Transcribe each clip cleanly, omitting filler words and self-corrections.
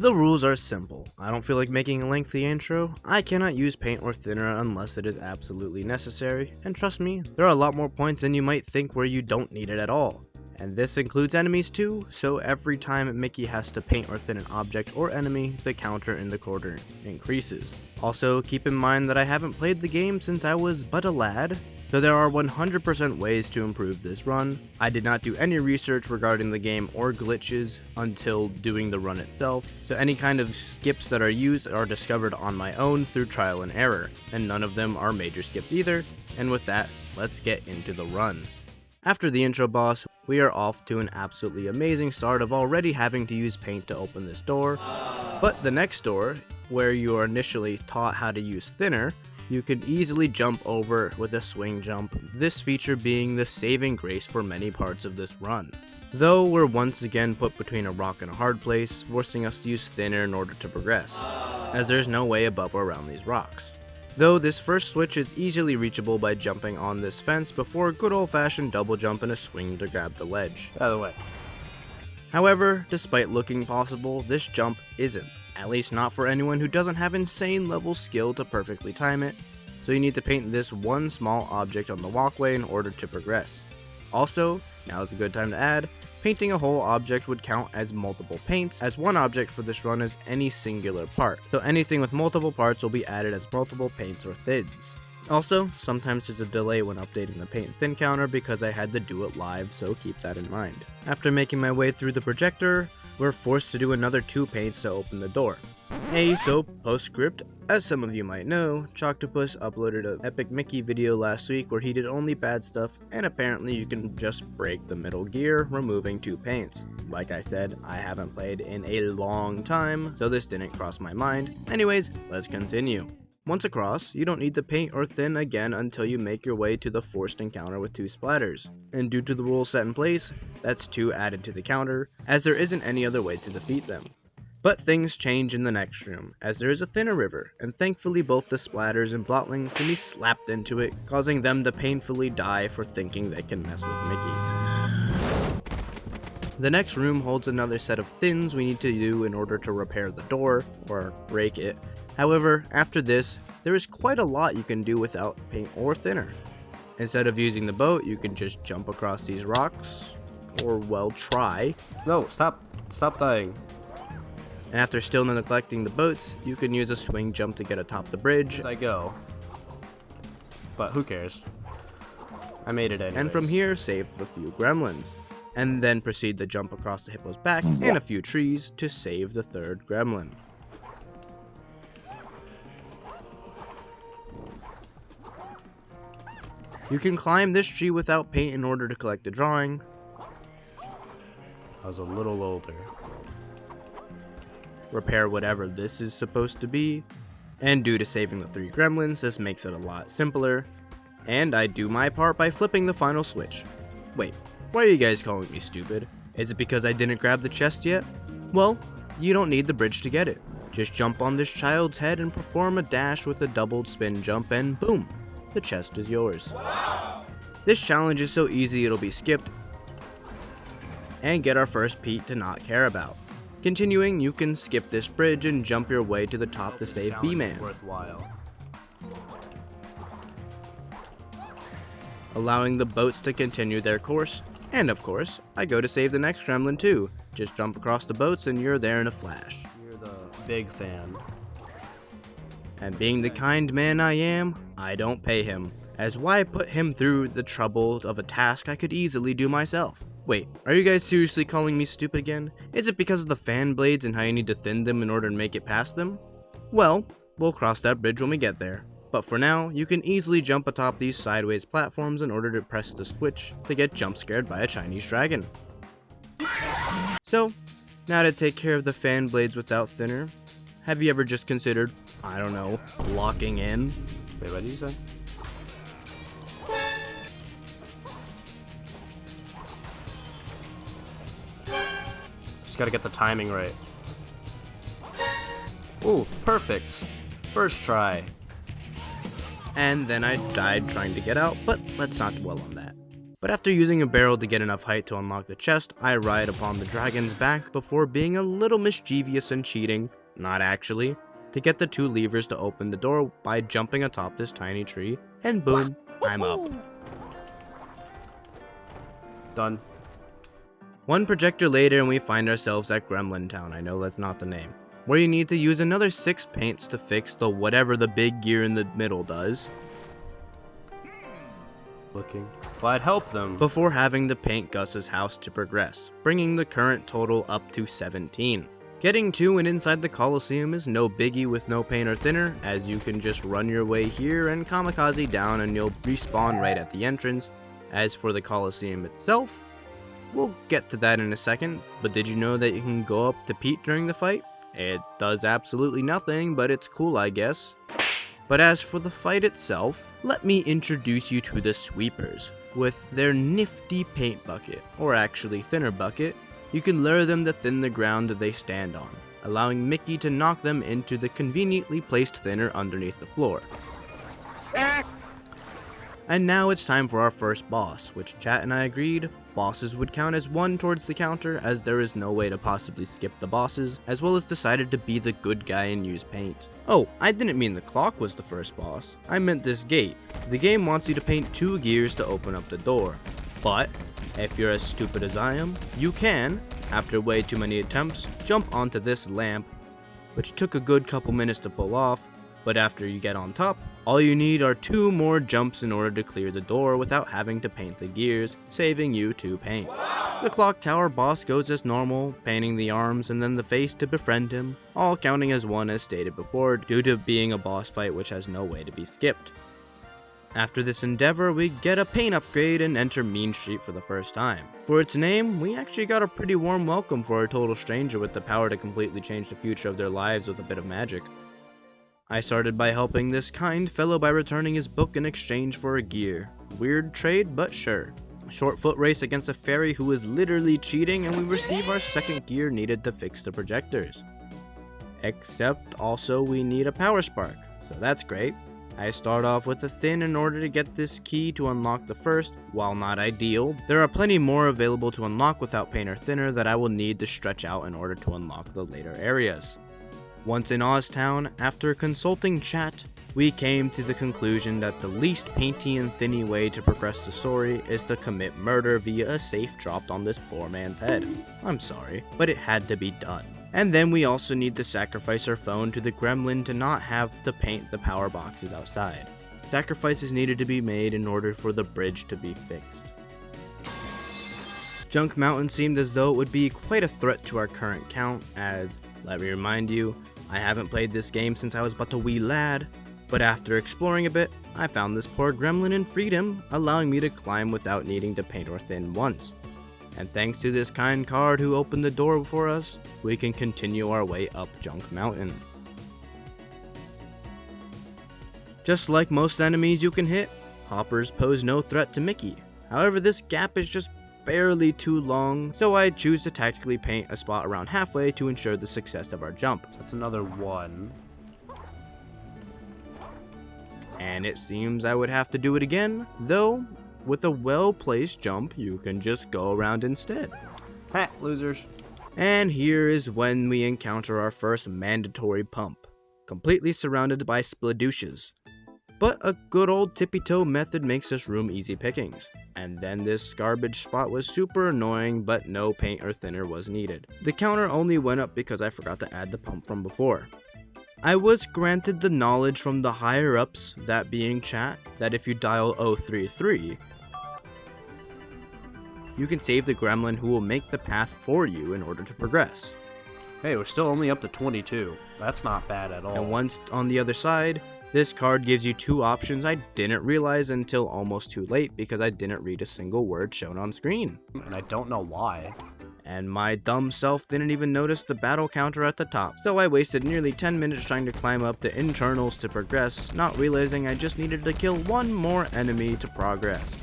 The rules are simple. I don't feel like making a lengthy intro. I cannot use paint or thinner unless it is absolutely necessary, and trust me, there are a lot more points than you might think where you don't need it at all. And this includes enemies too, so every time Mickey has to paint or thin an object or enemy, the counter in the corner increases. Also, keep in mind that I haven't played the game since I was but a lad, so there are 100% ways to improve this run. I did not do any research regarding the game or glitches until doing the run itself, so any kind of skips that are used are discovered on my own through trial and error, and none of them are major skips either, and with that, let's get into the run. After the intro boss, we are off to an absolutely amazing start of already having to use paint to open this door, but the next door, where you are initially taught how to use thinner, you can easily jump over with a swing jump, this feature being the saving grace for many parts of this run. Though we're once again put between a rock and a hard place, forcing us to use thinner in order to progress, as there's no way above or around these rocks. Though this first switch is easily reachable by jumping on this fence before a good old-fashioned double jump and a swing to grab the ledge. By the way. However, despite looking possible, this jump isn't. At least not for anyone who doesn't have insane level skill to perfectly time it, so you need to paint this one small object on the walkway in order to progress. Also, now is a good time to add, painting a whole object would count as multiple paints, as one object for this run is any singular part, so anything with multiple parts will be added as multiple paints or thins. Also, sometimes there's a delay when updating the paint thin counter because I had to do it live, so keep that in mind. After making my way through the projector, we're forced to do another 2 paints to open the door. So postscript, as some of you might know, Clocktower uploaded an Epic Mickey video last week where he did only bad stuff, and apparently you can just break the middle gear, removing 2 paints. Like I said, I haven't played in a long time, so this didn't cross my mind. Anyways, let's continue. Once across, you don't need to paint or thin again until you make your way to the forced encounter with 2 splatters. And due to the rules set in place, that's 2 added to the counter, as there isn't any other way to defeat them. But things change in the next room, as there is a thinner river, and thankfully both the splatters and blotlings can be slapped into it, causing them to painfully die for thinking they can mess with Mickey. The next room holds another set of thins we need to do in order to repair the door, or break it. However, after this, there is quite a lot you can do without paint or thinner. Instead of using the boat, you can just jump across these rocks, or well, try. No, stop dying. And after still neglecting the boats, you can use a swing jump to get atop the bridge. As I go. But who cares? I made it anyways. And from here, save a few gremlins. And then proceed to jump across the hippo's back and a few trees to save the 3rd gremlin. You can climb this tree without paint in order to collect a drawing. I was a little older. Repair whatever this is supposed to be, and due to saving the 3 gremlins, this makes it a lot simpler, and I do my part by flipping the final switch. Wait, why are you guys calling me stupid? Is it because I didn't grab the chest yet? Well, you don't need the bridge to get it. Just jump on this child's head and perform a dash with a doubled spin jump and boom, the chest is yours. This challenge is so easy it'll be skipped, and get our first Pete to not care about. Continuing, you can skip this bridge and jump your way to the top to save B-Man. Worthwhile. Allowing the boats to continue their course, and of course, I go to save the next gremlin too. Just jump across the boats and you're there in a flash. You're the big fan. And being the kind man I am, I don't pay him, as why put him through the trouble of a task I could easily do myself? Wait, are you guys seriously calling me stupid again? Is it because of the fan blades and how you need to thin them in order to make it past them? Well, we'll cross that bridge when we get there. But for now, you can easily jump atop these sideways platforms in order to press the switch to get jump scared by a Chinese dragon. So, now to take care of the fan blades without thinner, have you ever just considered, I don't know, locking in? Wait, what did you say? Just gotta get the timing right. Ooh, perfect. First try. And then I died trying to get out, but let's not dwell on that. But after using a barrel to get enough height to unlock the chest, I ride upon the dragon's back before being a little mischievous and cheating, not actually, to get the 2 levers to open the door by jumping atop this tiny tree, and boom, I'm up. Done. One projector later and we find ourselves at Gremlin Town, I know that's not the name, where you need to use another 6 paints to fix the whatever the big gear in the middle does, Looking. Well, I'd help them. before having to paint Gus's house to progress, bringing the current total up to 17. Getting to and inside the Colosseum is no biggie with no paint or thinner, as you can just run your way here and kamikaze down and you'll respawn right at the entrance. As for the Colosseum itself, we'll get to that in a second, but did you know that you can go up to Pete during the fight? It does absolutely nothing, but it's cool, I guess. But as for the fight itself, let me introduce you to the sweepers. With their nifty paint bucket, or actually thinner bucket, you can lure them to thin the ground that they stand on, allowing Mickey to knock them into the conveniently placed thinner underneath the floor. And now it's time for our first boss, which chat and I agreed, bosses would count as 1 towards the counter as there is no way to possibly skip the bosses, as well as decided to be the good guy and use paint. Oh, I didn't mean the clock was the first boss, I meant this gate. The game wants you to paint 2 gears to open up the door, but if you're as stupid as I am, you can, after way too many attempts, jump onto this lamp, which took a good couple minutes to pull off, but after you get on top, all you need are 2 more jumps in order to clear the door without having to paint the gears, saving you 2 paint. The Clocktower boss goes as normal, painting the arms and then the face to befriend him, all counting as 1 as stated before due to being a boss fight which has no way to be skipped. After this endeavor, we get a paint upgrade and enter Mean Street for the first time. For its name, we actually got a pretty warm welcome for a total stranger with the power to completely change the future of their lives with a bit of magic. I started by helping this kind fellow by returning his book in exchange for a gear. Weird trade, but sure. A short foot race against a fairy who is literally cheating, and we receive our second gear needed to fix the projectors. Except also we need a power spark, so that's great. I start off with a thin in order to get this key to unlock the first. While not ideal, there are plenty more available to unlock without paint or thinner that I will need to stretch out in order to unlock the later areas. Once in OsTown, after consulting chat, we came to the conclusion that the least painty and thinny way to progress the story is to commit murder via a safe dropped on this poor man's head. I'm sorry, but it had to be done. And then we also need to sacrifice our phone to the gremlin to not have to paint the power boxes outside. Sacrifices needed to be made in order for the bridge to be fixed. Junk Mountain seemed as though it would be quite a threat to our current count, as, let me remind you, I haven't played this game since I was but a wee lad, but after exploring a bit, I found this poor gremlin and freed him, allowing me to climb without needing to paint or thin once. And thanks to this kind card who opened the door for us, we can continue our way up Junk Mountain. Just like most enemies you can hit, hoppers pose no threat to Mickey. However, this gap is just barely too long, so I choose to tactically paint a spot around halfway to ensure the success of our jump. That's another 1. And it seems I would have to do it again, though with a well-placed jump you can just go around instead. Ha, losers. And here is when we encounter our first mandatory pump, completely surrounded by spladouches. But a good old tippy-toe method makes this room easy pickings. And then this garbage spot was super annoying, but no paint or thinner was needed. The counter only went up because I forgot to add the pump from before. I was granted the knowledge from the higher ups, that being chat, that if you dial 033, you can save the gremlin who will make the path for you in order to progress. Hey, we're still only up to 22. That's not bad at all. And once on the other side, this card gives you 2 options I didn't realize until almost too late because I didn't read a single word shown on screen. And I don't know why. And my dumb self didn't even notice the battle counter at the top, so I wasted nearly 10 minutes trying to climb up the internals to progress, not realizing I just needed to kill 1 more enemy to progress.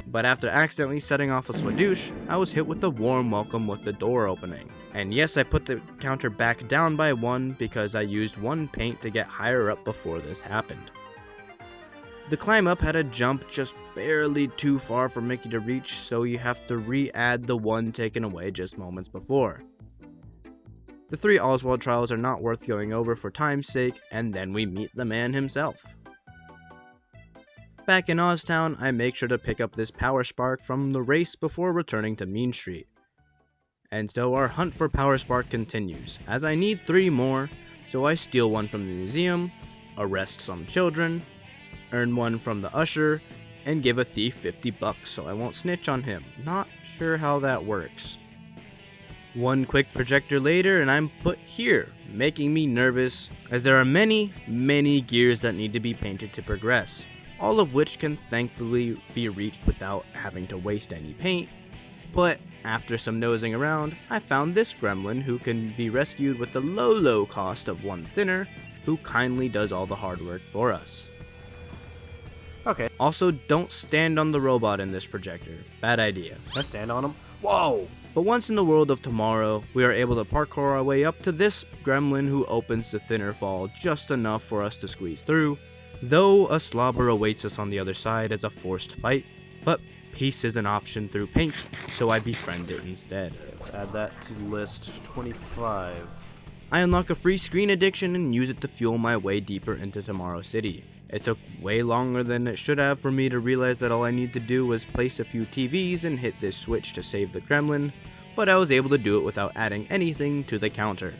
But after accidentally setting off a swadoosh, I was hit with a warm welcome with the door opening. And yes, I put the counter back down by 1 because I used 1 paint to get higher up before this happened. The climb up had a jump just barely too far for Mickey to reach, so you have to re-add the one taken away just moments before. The 3 Oswald trials are not worth going over for time's sake, and then we meet the man himself. Back in OsTown, I make sure to pick up this Power Spark from the race before returning to Mean Street. And so our hunt for Power Spark continues, as I need 3 more, so I steal one from the museum, arrest some children, earn one from the usher, and give a thief 50 bucks so I won't snitch on him. Not sure how that works. One quick projector later and I'm put here, making me nervous as there are many gears that need to be painted to progress, all of which can thankfully be reached without having to waste any paint. But after some nosing around, I found this gremlin who can be rescued with the low cost of 1 thinner, who kindly does all the hard work for us. Okay. Also, don't stand on the robot in this projector. Bad idea. Let's stand on him. Whoa! But once in the world of tomorrow, we are able to parkour our way up to this gremlin who opens the thinner fall just enough for us to squeeze through, though a slobber awaits us on the other side as a forced fight, but peace is an option through paint, so I befriend it instead. Let's add that to list 25. I unlock a free screen addiction and use it to fuel my way deeper into Tomorrow City. It took way longer than it should have for me to realize that all I need to do was place a few TVs and hit this switch to save the gremlin, but I was able to do it without adding anything to the counter.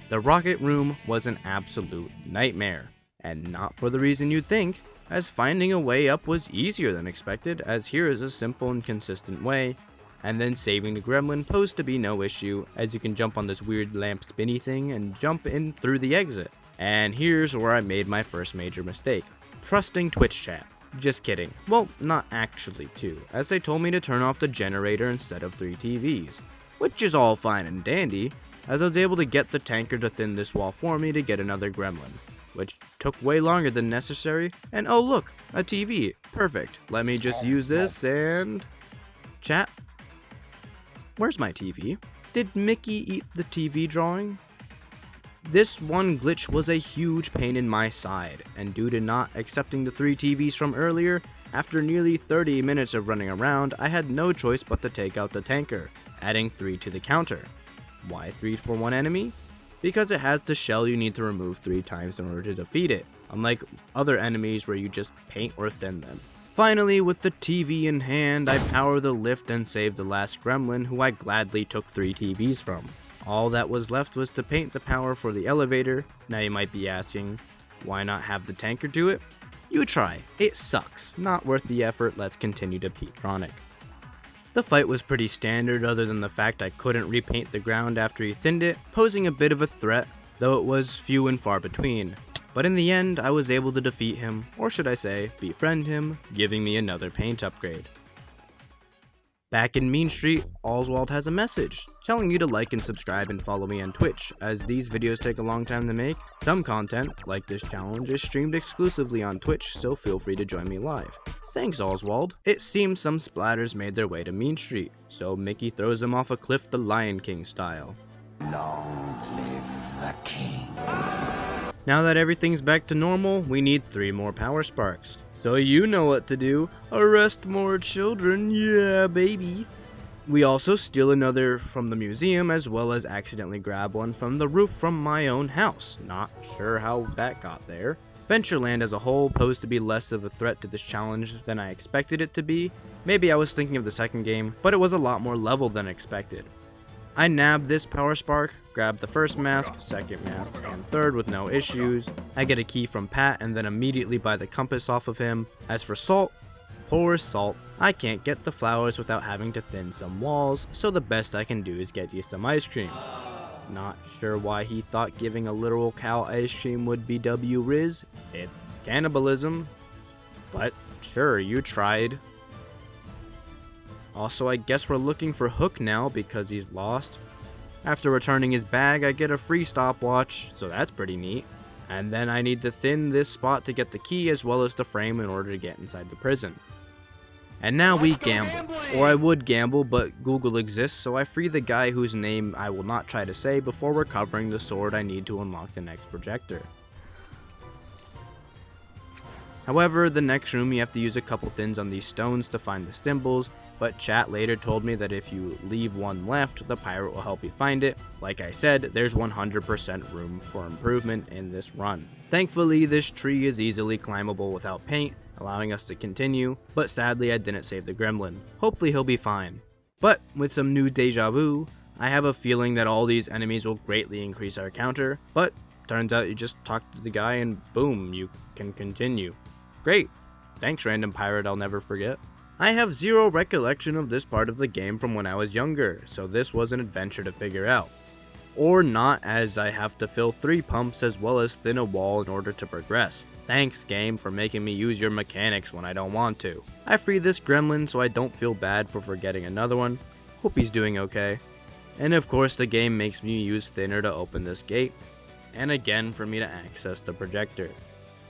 The rocket room was an absolute nightmare, and not for the reason you'd think, as finding a way up was easier than expected, as here is a simple and consistent way, and then saving the gremlin posed to be no issue, as you can jump on this weird lamp spinny thing and jump in through the exit. And here's where I made my first major mistake, trusting Twitch chat. Just kidding. Well, not actually too, as they told me to turn off the generator instead of 3 TVs, which is all fine and dandy, as I was able to get the tanker to thin this wall for me to get another gremlin, which took way longer than necessary, and oh look, a TV, perfect. Let me just use this and... Chat? Where's my TV? Did Mickey eat the TV drawing? This one glitch was a huge pain in my side, and due to not accepting the 3 TVs from earlier, after nearly 30 minutes of running around, I had no choice but to take out the tanker, adding 3 to the counter. Why 3 for 1 enemy? Because it has the shell you need to remove 3 times in order to defeat it, unlike other enemies where you just paint or thin them. Finally, with the TV in hand, I power the lift and save the last gremlin, who I gladly took 3 TVs from. All that was left was to paint the power for the elevator. Now you might be asking, why not have the tanker do it? You try. It sucks. Not worth the effort. Let's continue to Peatronic. The fight was pretty standard other than the fact I couldn't repaint the ground after he thinned it, posing a bit of a threat, though it was few and far between. But in the end, I was able to defeat him, or should I say, befriend him, giving me another paint upgrade. Back in Mean Street, Oswald has a message, telling you to like and subscribe and follow me on Twitch, as these videos take a long time to make. Some content, like this challenge, is streamed exclusively on Twitch, so feel free to join me live. Thanks, Oswald. It seems some splatters made their way to Mean Street, so Mickey throws them off a cliff the Lion King style. Long live the king. Now that everything's back to normal, we need 3 more Power Sparks. So you know what to do. Arrest more children, yeah baby. We also steal another from the museum, as well as accidentally grab one from the roof from my own house. Not sure how that got there. Ventureland as a whole posed to be less of a threat to this challenge than I expected it to be. Maybe I was thinking of the second game, but it was a lot more level than expected. I nabbed this Power Spark, grabbed the first mask, second mask, and third with no issues. I get a key from Pat and then immediately buy the compass off of him. As for salt, poor salt. I can't get the flowers without having to thin some walls, so the best I can do is get you some ice cream. Not sure why he thought giving a literal cow ice cream would be W-Riz. It's cannibalism. But sure, you tried. Also, I guess we're looking for Hook now because he's lost. After returning his bag, I get a free stopwatch, so that's pretty neat. And then I need to thin this spot to get the key as well as the frame in order to get inside the prison. And now we gamble. Or I would gamble, but Google exists, so I free the guy whose name I will not try to say before recovering the sword I need to unlock the next projector. However, the next room you have to use a couple thins on these stones to find the symbols, but chat later told me that if you leave one left, the pirate will help you find it. Like I said, there's 100% room for improvement in this run. Thankfully, this tree is easily climbable without paint, allowing us to continue, but sadly I didn't save the gremlin. Hopefully he'll be fine. But with some new deja vu, I have a feeling that all these enemies will greatly increase our counter, but turns out you just talk to the guy and boom, you can continue. Great. Thanks, random pirate I'll never forget. I have zero recollection of this part of the game from when I was younger, so this was an adventure to figure out. Or not, as I have to fill 3 pumps as well as thin a wall in order to progress. Thanks, game, for making me use your mechanics when I don't want to. I free this gremlin so I don't feel bad for forgetting another one. Hope he's doing okay. And of course the game makes me use thinner to open this gate, and again for me to access the projector.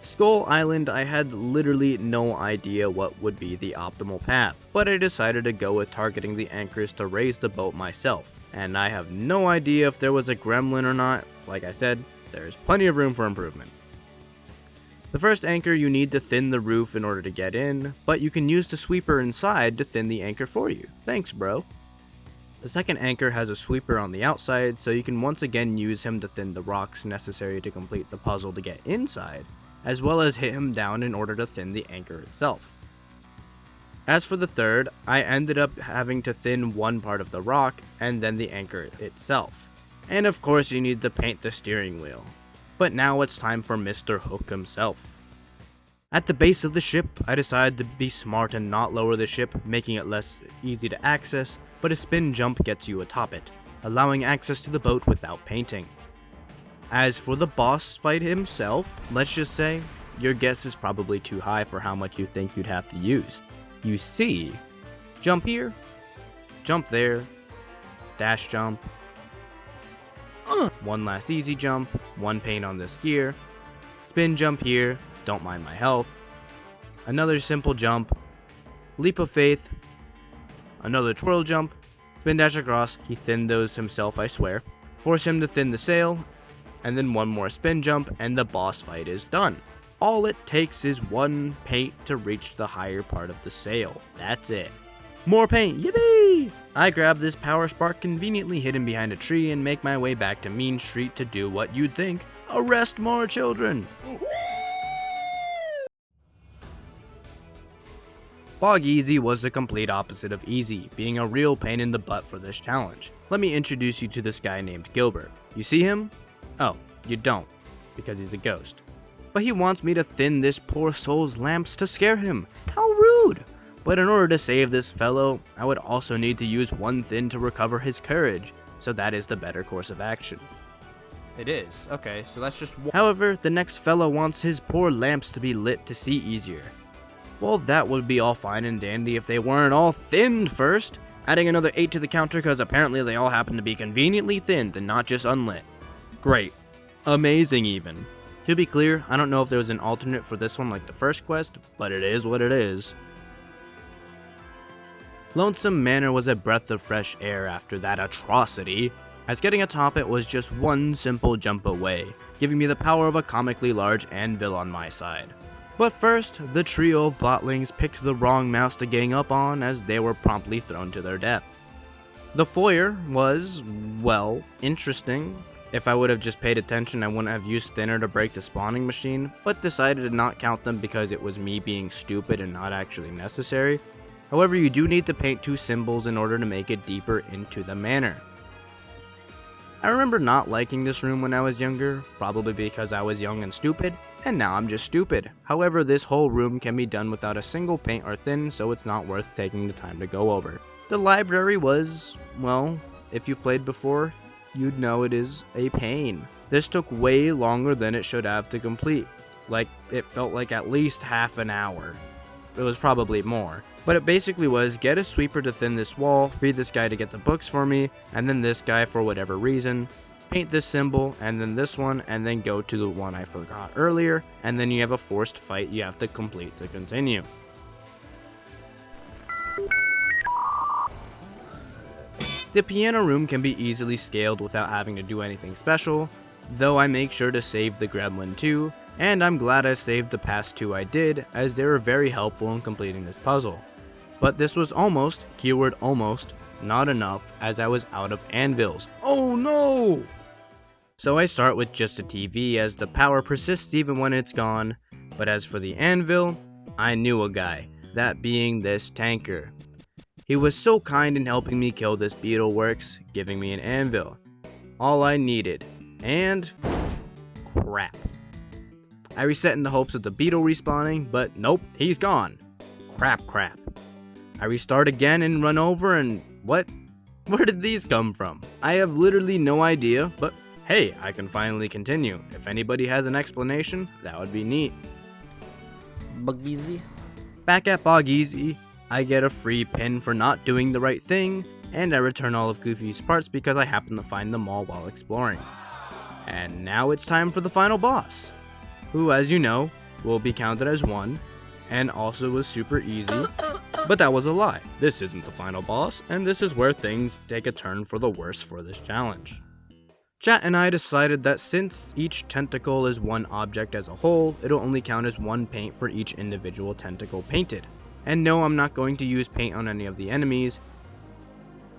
Skull Island, I had literally no idea what would be the optimal path, but I decided to go with targeting the anchors to raise the boat myself, and I have no idea if there was a gremlin or not. Like I said, there's plenty of room for improvement. The first anchor you need to thin the roof in order to get in, but you can use the sweeper inside to thin the anchor for you. Thanks, bro. The second anchor has a sweeper on the outside, so you can once again use him to thin the rocks necessary to complete the puzzle to get inside, as well as hit him down in order to thin the anchor itself. As for the third, I ended up having to thin one part of the rock and then the anchor itself. And of course you need to paint the steering wheel. But now it's time for Mr. Hook himself. At the base of the ship, I decided to be smart and not lower the ship, making it less easy to access, but a spin jump gets you atop it, allowing access to the boat without painting. As for the boss fight himself, let's just say, your guess is probably too high for how much you think you'd have to use. You see, jump here, jump there, dash jump, one last easy jump, one paint on this gear, spin jump here, don't mind my health, another simple jump, leap of faith, another twirl jump, spin dash across, he thinned those himself I swear, force him to thin the sail, and then one more spin jump and the boss fight is done. All it takes is one paint to reach the higher part of the sail. That's it. More paint, yippee! I grab this power spark conveniently hidden behind a tree and make my way back to Mean Street to do what you'd think, arrest more children! Bog Easy was the complete opposite of easy, being a real pain in the butt for this challenge. Let me introduce you to this guy named Gilbert. You see him? Oh, you don't, because he's a ghost. But he wants me to thin this poor soul's lamps to scare him. How rude! But in order to save this fellow, I would also need to use one thin to recover his courage, so that is the better course of action. It is. Okay, so that's just one. However, the next fellow wants his poor lamps to be lit to see easier. Well, that would be all fine and dandy if they weren't all thinned first, adding another 8 to the counter because apparently they all happen to be conveniently thinned and not just unlit. Great. Amazing even. To be clear, I don't know if there was an alternate for this one like the first quest, but it is what it is. Lonesome Manor was a breath of fresh air after that atrocity, as getting atop it was just one simple jump away, giving me the power of a comically large anvil on my side. But first, the trio of botlings picked the wrong mouse to gang up on as they were promptly thrown to their death. The foyer was, well, interesting. If I would have just paid attention, I wouldn't have used thinner to break the spawning machine, but decided to not count them because it was me being stupid and not actually necessary. However, you do need to paint 2 symbols in order to make it deeper into the manor. I remember not liking this room when I was younger, probably because I was young and stupid, and now I'm just stupid. However, this whole room can be done without a single paint or thin, so it's not worth taking the time to go over. The library was, well, if you played before, you'd know it is a pain. This took way longer than it should have to complete. Like, it felt like at least half an hour. It was probably more. But it basically was, get a sweeper to thin this wall, free this guy to get the books for me, and then this guy for whatever reason, paint this symbol, and then this one, and then go to the one I forgot earlier, and then you have a forced fight you have to complete to continue. The piano room can be easily scaled without having to do anything special, though I make sure to save the Gremlin too, and I'm glad I saved the past 2 I did, as they were very helpful in completing this puzzle. But this was almost, keyword almost, not enough, as I was out of anvils. Oh no! So I start with just a TV, as the power persists even when it's gone, but as for the anvil, I knew a guy, that being this tanker. He was so kind in helping me kill this beetleworks, giving me an anvil. All I needed. And crap. I reset in the hopes of the beetle respawning, but nope, he's gone. Crap. I restart again and run over and what? Where did these come from? I have literally no idea, but hey, I can finally continue. If anybody has an explanation, that would be neat. Buggeezy. Back at Boggeezy, I get a free pin for not doing the right thing, and I return all of Goofy's parts because I happen to find them all while exploring. And now it's time for the final boss, who, as you know, will be counted as 1, and also was super easy, but that was a lie. This isn't the final boss, and this is where things take a turn for the worse for this challenge. Chat and I decided that since each tentacle is one object as a whole, it'll only count as 1 paint for each individual tentacle painted. And no, I'm not going to use paint on any of the enemies,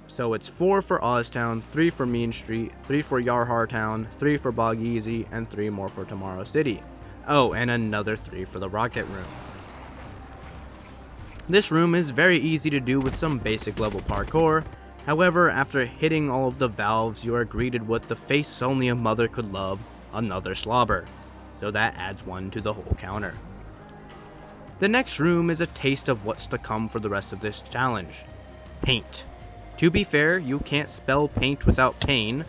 so it's 4 for OsTown, 3 for Mean Street, 3 for Yarhar Town, 3 for Boggeezy, and 3 more for Tomorrow City. Oh, and another 3 for the Rocket Room. This room is very easy to do with some basic level parkour. However, after hitting all of the valves, you are greeted with the face only a mother could love, another slobber. So that adds 1 to the whole counter. The next room is a taste of what's to come for the rest of this challenge. Paint. To be fair, you can't spell paint without pain,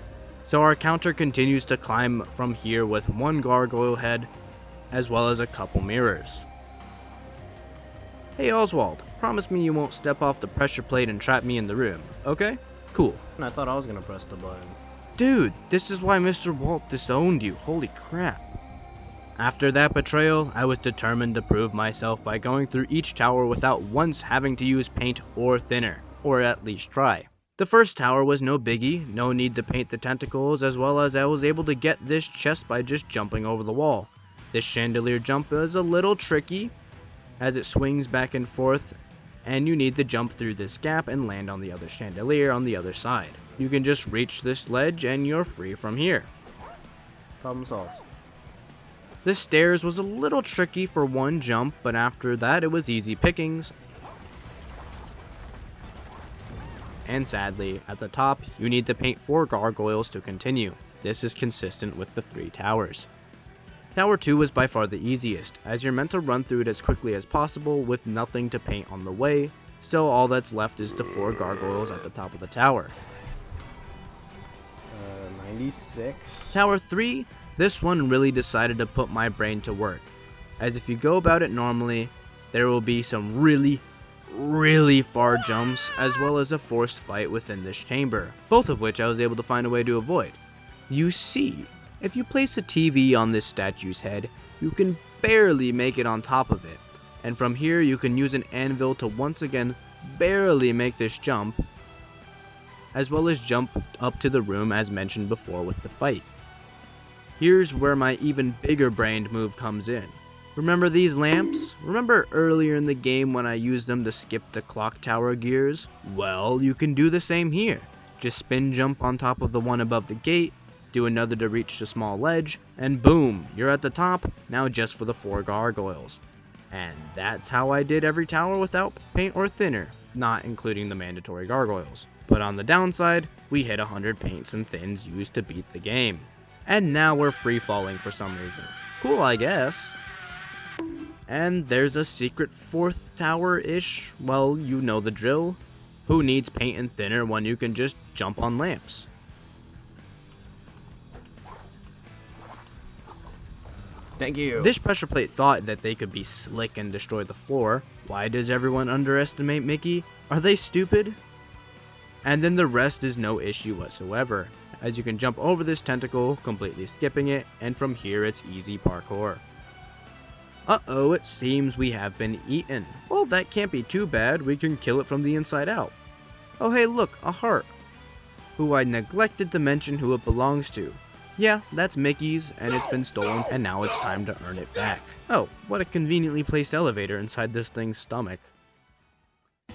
so our counter continues to climb from here with 1 gargoyle head, as well as a couple mirrors. Hey Oswald, promise me you won't step off the pressure plate and trap me in the room, okay? Cool. I thought I was gonna press the button. Dude, this is why Mr. Walt disowned you, holy crap. After that betrayal, I was determined to prove myself by going through each tower without once having to use paint or thinner, or at least try. The first tower was no biggie, no need to paint the tentacles, as well as I was able to get this chest by just jumping over the wall. This chandelier jump is a little tricky, as it swings back and forth, and you need to jump through this gap and land on the other chandelier on the other side. You can just reach this ledge and you're free from here. Problem solved. The stairs was a little tricky for 1 jump, but after that it was easy pickings. And sadly, at the top, you need to paint 4 gargoyles to continue. This is consistent with the 3 towers. Tower 2 was by far the easiest, as you're meant to run through it as quickly as possible with nothing to paint on the way, so all that's left is the 4 gargoyles at the top of the tower. 96. Tower 3, this one really decided to put my brain to work, as if you go about it normally, there will be some really far jumps, as well as a forced fight within this chamber, both of which I was able to find a way to avoid. You see, if you place a TV on this statue's head, you can barely make it on top of it, and from here you can use an anvil to once again barely make this jump, as well as jump up to the room as mentioned before with the fight. Here's where my even bigger brained move comes in. Remember these lamps? Remember earlier in the game when I used them to skip the Clocktower gears? Well, you can do the same here. Just spin jump on top of the one above the gate, do another to reach the small ledge, and boom, you're at the top, now just for the 4 gargoyles. And that's how I did every tower without paint or thinner, not including the mandatory gargoyles. But on the downside, we hit 100 paints and thins used to beat the game. And now we're free falling for some reason. Cool, I guess. And there's a secret 4th tower-ish, well, you know the drill. Who needs paint and thinner when you can just jump on lamps? Thank you. This pressure plate thought that they could be slick and destroy the floor. Why does everyone underestimate Mickey? Are they stupid? And then the rest is no issue whatsoever, as you can jump over this tentacle, completely skipping it, and from here it's easy parkour. Uh-oh, it seems we have been eaten. Well, that can't be too bad, we can kill it from the inside out. Oh hey look, a heart. Who I neglected to mention who it belongs to. Yeah, that's Mickey's, and it's been stolen, and now it's time to earn it back. Oh, what a conveniently placed elevator inside this thing's stomach.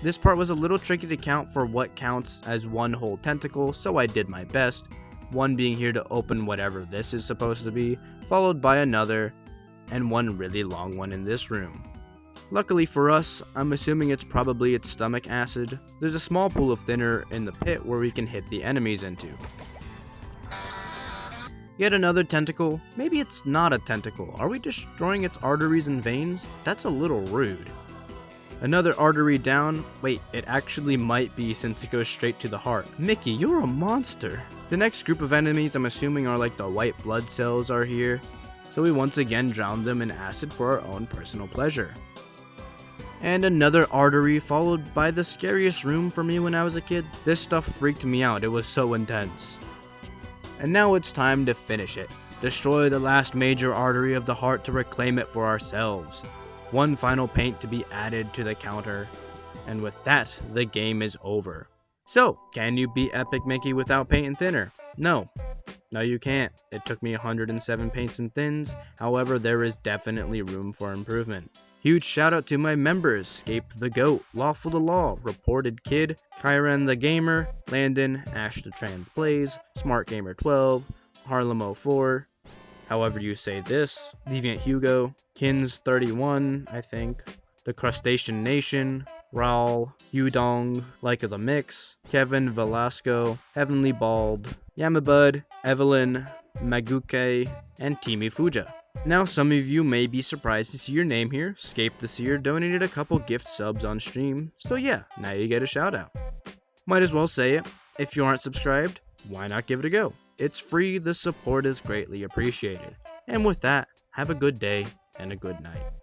This part was a little tricky to count for what counts as one whole tentacle, so I did my best, one being here to open whatever this is supposed to be, followed by another, and one really long one in this room. Luckily for us, I'm assuming it's probably its stomach acid. There's a small pool of thinner in the pit where we can hit the enemies into. Yet another tentacle. Maybe it's not a tentacle. Are we destroying its arteries and veins? That's a little rude. Another artery down. Wait, it actually might be since it goes straight to the heart. Mickey, you're a monster. The next group of enemies I'm assuming are like the white blood cells are here. So we once again drown them in acid for our own personal pleasure. And another artery followed by the scariest room for me when I was a kid. This stuff freaked me out, it was so intense. And now it's time to finish it. Destroy the last major artery of the heart to reclaim it for ourselves. One final paint to be added to the counter. And with that, the game is over. So, can you beat Epic Mickey without paint and thinner? No. No, you can't. It took me 107 paints and thins. However, there is definitely room for improvement. Huge shout out to my members, Scape the Goat, Lawful the Law, Reported Kid, Kyren the Gamer, Landon, Ash the Trans Plays, Smart Gamer 12, Harlem 04, however you say this, Deviant Hugo, Kins 31, I think, The Crustacean Nation, Raul, Yudong, Like of the Mix, Kevin Velasco, Heavenly Bald, Yamabud, Evelyn, Maguke, and Timi Fuja. Now some of you may be surprised to see your name here. Scape the Seer donated a couple gift subs on stream, so yeah, now you get a shout out. Might as well say it, if you aren't subscribed, why not give it a go? It's free, the support is greatly appreciated. And with that, have a good day and a good night.